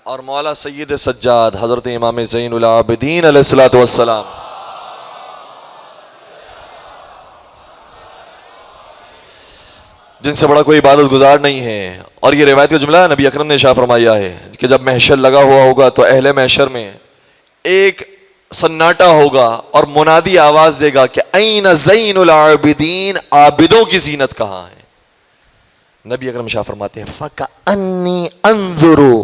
اور مولا سید سجاد حضرت امام زین العابدین علیہ الصلوۃ والسلام جن سے بڑا کوئی عبادت گزار نہیں ہے. اور یہ روایت کا جملہ نبی اکرم نے ارشاد فرمایا ہے کہ جب محشر لگا ہوا ہوگا تو اہل محشر میں ایک سناٹا ہوگا اور منادی آواز دے گا کہ این زین العابدین, عابدوں کی زینت کہاں ہے. نبی اکرم ارشاد فرماتے ہیں فَكَأَنِّي أَنظُرُ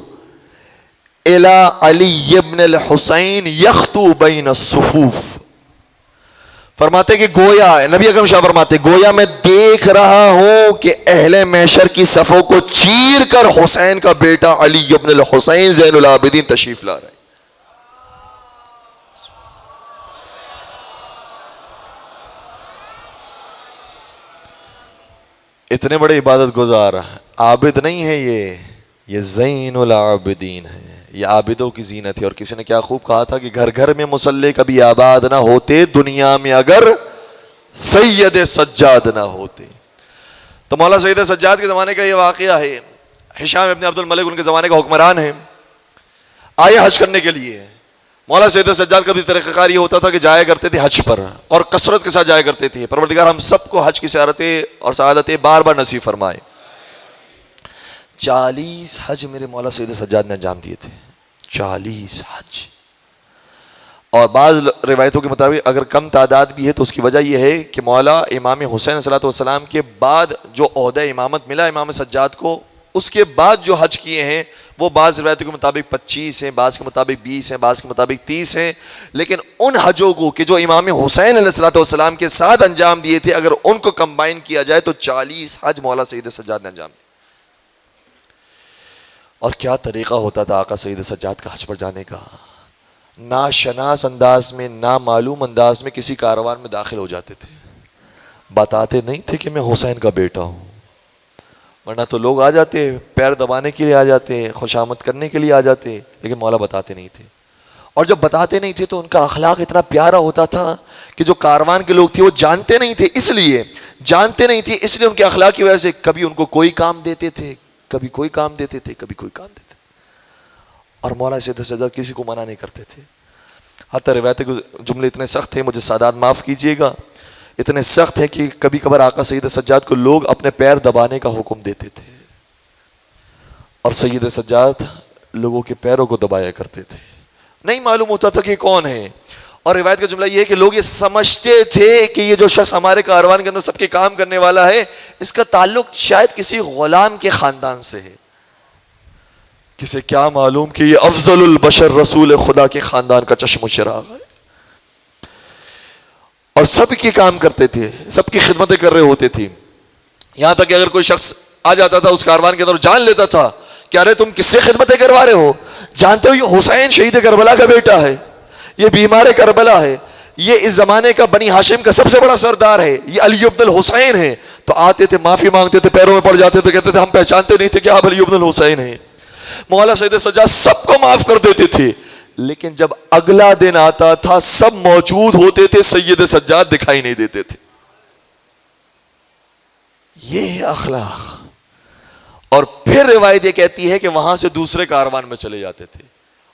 إِلَىٰ عَلِيِّ بْنِ الْحُسَيْنِ يَخْطُو بَيْنَ الصُّفُوفِ. فرماتے کہ گویا نبی اکرم شاہ فرماتے گویا میں دیکھ رہا ہوں کہ اہل محشر کی صفوں کو چیر کر حسین کا بیٹا علی ابن الحسین زین العابدین تشریف لا رہا ہے. اتنے بڑے عبادت گزار عابد نہیں ہے یہ زین العابدین ہے, یہ عابدوں کی زینت ہے. اور کسی نے کیا خوب کہا تھا کہ گھر گھر میں مصلی کبھی آباد نہ ہوتے دنیا میں اگر سید سجاد نہ ہوتے. تو مولا سید سجاد کے زمانے کا یہ واقعہ ہے. ہشام ابن عبد الملک ان کے زمانے کا حکمران ہے, آئے حج کرنے کے لیے. مولا سید سجاد کا بھی طریقہ کار یہ ہوتا تھا کہ جایا کرتے تھے حج پر اور کثرت کے ساتھ جایا کرتے تھے. پروردگار ہم سب کو حج کی سعادتیں اور سعادتیں بار بار نصیب فرمائے. 40 حج میرے مولا سید سجاد نے انجام دیے تھے, 40 حج. اور بعض روایتوں کے مطابق اگر کم تعداد بھی ہے تو اس کی وجہ یہ ہے کہ مولا امام حسین صلی اللہ علیہ وسلم کے بعد جو عہدہ امامت ملا امام سجاد کو, اس کے بعد جو حج کیے ہیں وہ بعض روایتوں کے مطابق 25 ہیں, بعض کے مطابق 20 ہیں, بعض کے مطابق 30 ہیں. لیکن ان حجوں کو کہ جو امام حسین علیہ السلام کے ساتھ انجام دیے تھے اگر ان کو کمبائن کیا جائے تو 40 حج مولا سید سجاد نے انجام دیے. اور کیا طریقہ ہوتا تھا آقا سید سجاد کا حج پر جانے کا. ناشناس انداز میں, نامعلوم انداز میں کسی کاروان میں داخل ہو جاتے تھے. بتاتے نہیں تھے کہ میں حسین کا بیٹا ہوں, ورنہ تو لوگ آ جاتے پیر دبانے کے لیے آ جاتے, خوشامد کرنے کے لیے آ جاتے, لیکن مولا بتاتے نہیں تھے. اور جب بتاتے نہیں تھے تو ان کا اخلاق اتنا پیارا ہوتا تھا کہ جو کاروان کے لوگ تھے وہ جانتے نہیں تھے, اس لیے ان کے اخلاق کی وجہ سے کبھی ان کو کوئی کام دیتے تھے, کبھی کوئی کام دیتے تھے, کبھی کوئی کام دیتے تھے. اور مولا سید سجاد کسی کو منع نہیں کرتے تھے. حتی روایت کے جملے اتنے سخت تھے, مجھے سادات معاف کیجیے گا, اتنے سخت ہیں کہ کبھی کبھار آقا سید سجاد کو لوگ اپنے پیر دبانے کا حکم دیتے تھے اور سید سجاد لوگوں کے پیروں کو دبایا کرتے تھے. نہیں معلوم ہوتا تھا کہ کون ہے. اور روایت کا جملہ یہ ہے کہ لوگ یہ سمجھتے تھے کہ یہ جو شخص ہمارے کاروان کے اندر سب کے کام کرنے والا ہے اس کا تعلق شاید کسی غلام کے خاندان سے ہے. کسے کیا معلوم کہ یہ افضل البشر رسول خدا کے خاندان کا چشم و چراغ ہے. اور سب کی کام کرتے تھے, سب کی خدمتیں کر رہے ہوتے تھے. یہاں تک کہ اگر کوئی شخص آ جاتا تھا اس کاروان کے اندر, جان لیتا تھا کہ ارے تم کس سے خدمتیں کروا رہے ہو, جانتے ہو یہ حسین شہید کربلا کا بیٹا ہے, یہ بیمار کربلا ہے, یہ اس زمانے کا بنی ہاشم کا سب سے بڑا سردار ہے, یہ علی ابن الحسین ہے. تو آتے تھے, معافی مانگتے تھے, پیروں میں پڑ جاتے تھے, کہتے تھے ہم پہچانتے نہیں تھے کہ آپ علی ابن الحسین ہیں. مولا سید سجاد سب کو معاف کر دیتے تھے, لیکن جب اگلا دن آتا تھا سب موجود ہوتے تھے, سید سجاد دکھائی نہیں دیتے تھے. یہ ہے اخلاق. اور پھر روایت یہ کہتی ہے کہ وہاں سے دوسرے کاروان میں چلے جاتے تھے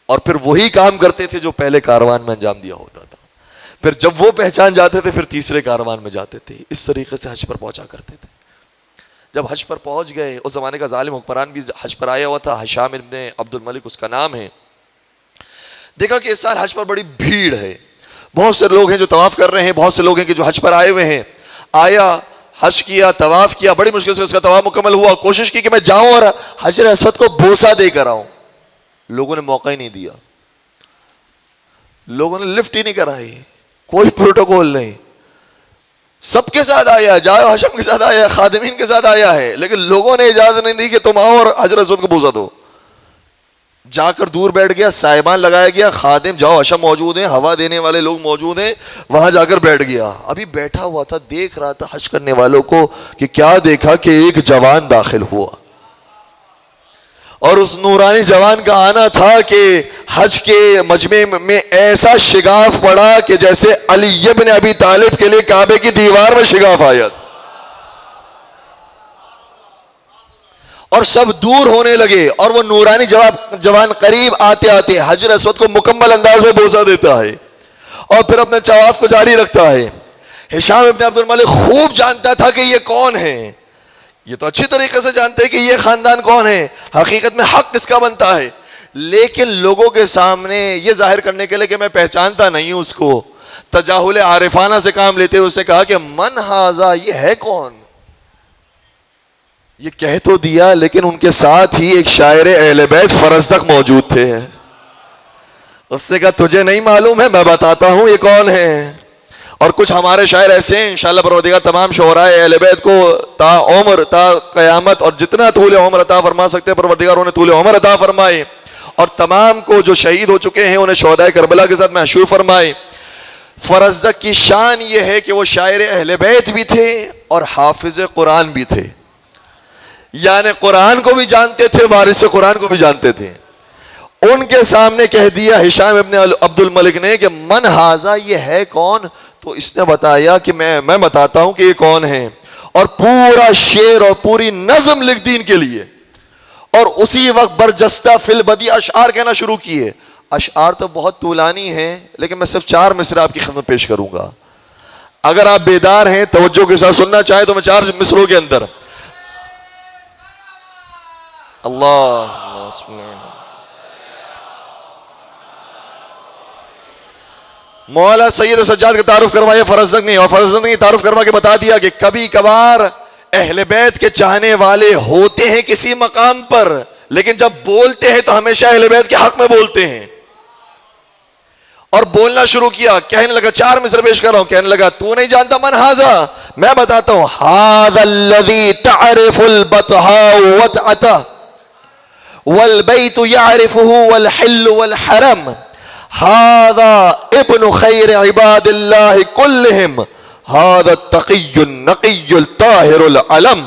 اور پھر وہی کام کرتے تھے جو پہلے کاروان میں انجام دیا ہوتا تھا. پھر جب وہ پہچان جاتے تھے پھر تیسرے کاروان میں جاتے تھے. اس طریقے سے حج پر پہنچا کرتے تھے. جب حج پر پہنچ گئے, اس زمانے کا ظالم حکمران بھی حج پر آیا ہوا تھا, ہشام ابن عبد الملک اس کا نام ہے. دیکھا کہ اس سال حج پر بڑی بھیڑ ہے, بہت سے لوگ ہیں جو طواف کر رہے ہیں, بہت سے لوگ ہیں کہ جو حج پر آئے ہوئے ہیں. آیا, حج کیا, طواف کیا, بڑی مشکل سے اس کا طواف مکمل ہوا. کوشش کی کہ میں جاؤں اور حجر اسود کو بوسہ دے کر آؤں. لوگوں نے موقع ہی نہیں دیا, لوگوں نے لفٹ ہی نہیں کرائی, کوئی پروٹوکول نہیں. سب کے ساتھ آیا, جاؤ ہاشم کے ساتھ آیا, خادمین کے ساتھ آیا ہے, لیکن لوگوں نے اجازت نہیں دی کہ تم آؤ اور حجر اسود کو بوسہ دو. جا کر دور بیٹھ گیا, سائبان لگایا گیا, خادم جاؤ ہاشم موجود ہیں, ہوا دینے والے لوگ موجود ہیں, وہاں جا کر بیٹھ گیا. ابھی بیٹھا ہوا تھا, دیکھ رہا تھا حج کرنے والوں کو, کہ کیا دیکھا کہ ایک جوان داخل ہوا. اور اس نورانی جوان کا آنا تھا کہ حج کے مجمع میں ایسا شگاف پڑا کہ جیسے علی ابن ابی طالب کے لیے کعبے کی دیوار میں شگاف آیا تھا. اور سب دور ہونے لگے اور وہ نورانی جوان قریب آتے آتے حجر اسود کو مکمل انداز میں بوسہ دیتا ہے اور پھر اپنے طواف کو جاری رکھتا ہے. ہشام ابن عبد الملک خوب جانتا تھا کہ یہ کون ہے. یہ تو اچھی طریقے سے جانتے ہیں کہ یہ خاندان کون ہے, حقیقت میں حق کس کا بنتا ہے, لیکن لوگوں کے سامنے یہ ظاہر کرنے کے لیے کہ میں پہچانتا نہیں ہوں اس کو, تجاہل عارفانہ سے کام لیتے ہوئے اس نے کہا کہ من ھذا, یہ ہے کون. یہ کہہ تو دیا لیکن ان کے ساتھ ہی ایک شاعر اہل بیت فرزدق موجود تھے. اس نے کہا تجھے نہیں معلوم ہے, میں بتاتا ہوں یہ کون ہے. اور کچھ ہمارے شاعر ایسے ہیں انشاءاللہ پروردگار تمام شعراء اہل بیت کو تا عمر تا قیامت اور جتنا طول عمر عطا فرما سکتے ہیں پروردگار انہیں طول عمر عطا فرمائے, اور تمام کو جو شہید ہو چکے ہیں انہیں شہداء کربلا کے ساتھ محشور فرمائے. فرزدق کی شان یہ ہے کہ وہ شاعر اہل بیت بھی تھے اور حافظ قرآن بھی تھے, یعنی قرآن کو بھی جانتے تھے, وارث قرآن کو بھی جانتے تھے. ان کے سامنے کہہ دیا ہشام ابن عبد الملک نے کہ من ھذا, یہ ہے کون. تو اس نے بتایا کہ میں بتاتا ہوں کہ یہ کون ہے, اور پورا شعر اور پوری نظم لکھ دی ان کے لیے, اور اسی وقت برجستہ فی البدی اشعار کہنا شروع کیے. اشعار تو بہت طولانی ہیں لیکن میں صرف 4 مصرع آپ کی خدمت پیش کروں گا. اگر آپ بیدار ہیں توجہ کے ساتھ سننا چاہیں تو میں 4 مصروں کے اندر اللہ مولا سید سجاد کا تعارف کروایا فرزدق نے, اور فرزدق نے تعارف کروا کے بتا دیا کہ کبھی کبھار اہل بیت کے چاہنے والے ہوتے ہیں کسی مقام پر, لیکن جب بولتے ہیں تو ہمیشہ اہل بیت کے حق میں بولتے ہیں. اور بولنا شروع کیا, کہنے لگا 4 مصرع پیش کر رہا ہوں, کہنے لگا تو نہیں جانتا من ھذا, میں بتاتا ہوں. ھذا الذی تعرف البطحاء وطأتہ والبیت یعرفہ والحل والحرم, ھذا ابن خیر عباد اللہ کلہم, ھذا التقی النقی الطاہر العلم.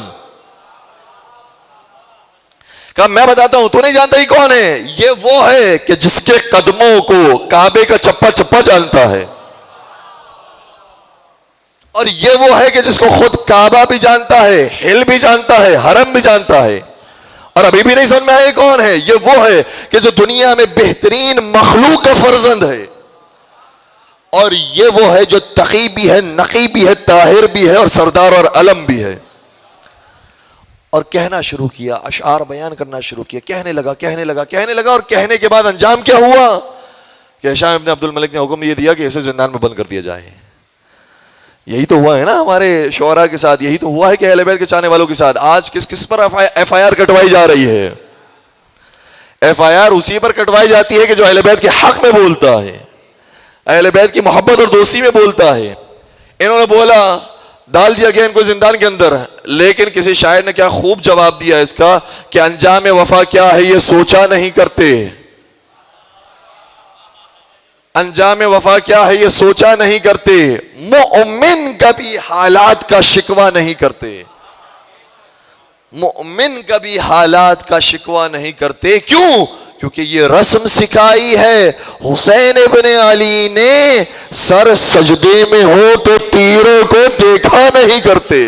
کہا میں بتاتا ہوں, تو نہیں جانتا یہ کون ہے. یہ وہ ہے کہ جس کے قدموں کو کعبے کا چپا چپا جانتا ہے, اور یہ وہ ہے کہ جس کو خود کعبہ بھی جانتا ہے, ہل بھی جانتا ہے, حرم بھی جانتا ہے. اور ابھی بھی نہیں سمجھ میں آیا یہ کون ہے. یہ وہ ہے کہ جو دنیا میں بہترین مخلوق کا فرزند ہے, اور یہ وہ ہے جو تقی بھی ہے, نقی بھی ہے, طاہر بھی ہے, اور سردار اور علم بھی ہے. اور کہنا شروع کیا, اشعار بیان کرنا شروع کیا, کہنے لگا, اور کہنے کے بعد انجام کیا ہوا کہ ہشام ابن عبد الملک نے حکم یہ دیا کہ اسے زندان میں بند کر دیا جائے. یہی تو ہوا ہے نا ہمارے شعراء کے ساتھ, یہی تو ہوا ہے کہ اہل بیت کے چاہنے والوں کے ساتھ. آج کس پر ایف آئی آر کٹوائی جا رہی ہے؟ ایف آئی آر اسی پر کٹوائی جاتی ہے کہ جو اہل بیت کے حق میں بولتا ہے, اہل بیت کی محبت اور دوستی میں بولتا ہے. انہوں نے بولا, ڈال دیا گیا ان کو زندان کے اندر, لیکن کسی شاعر نے کیا خوب جواب دیا اس کا کہ انجام وفا کیا ہے یہ سوچا نہیں کرتے. انجام وفا کیا ہے یہ سوچا نہیں کرتے. مومن کبھی حالات کا شکوہ نہیں کرتے, مومن کبھی حالات کا شکوہ نہیں کرتے. کیوں؟ کیونکہ یہ رسم سکھائی ہے. حسین ابن علی نے سر سجدے میں ہو تو تیروں کو دیکھا نہیں کرتے.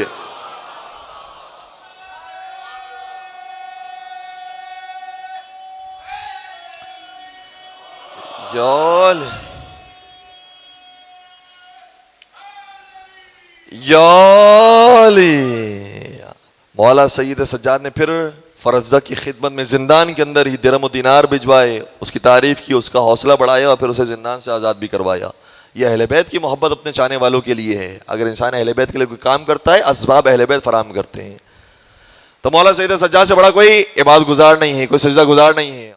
مولا سید سجاد نے پھر فرزدق کی خدمت میں زندان کے اندر ہی درم و دینار بھجوائے, اس کی تعریف کی, اس کا حوصلہ بڑھایا, اور پھر اسے زندان سے آزاد بھی کروایا. یہ اہل بیت کی محبت اپنے چاہنے والوں کے لیے ہے. اگر انسان اہل بیت کے لیے کوئی کام کرتا ہے, اسباب اہل بیت فراہم کرتے ہیں. تو مولا سید سجاد سے بڑا کوئی عبادت گزار نہیں ہے, کوئی سجدہ گزار نہیں ہے.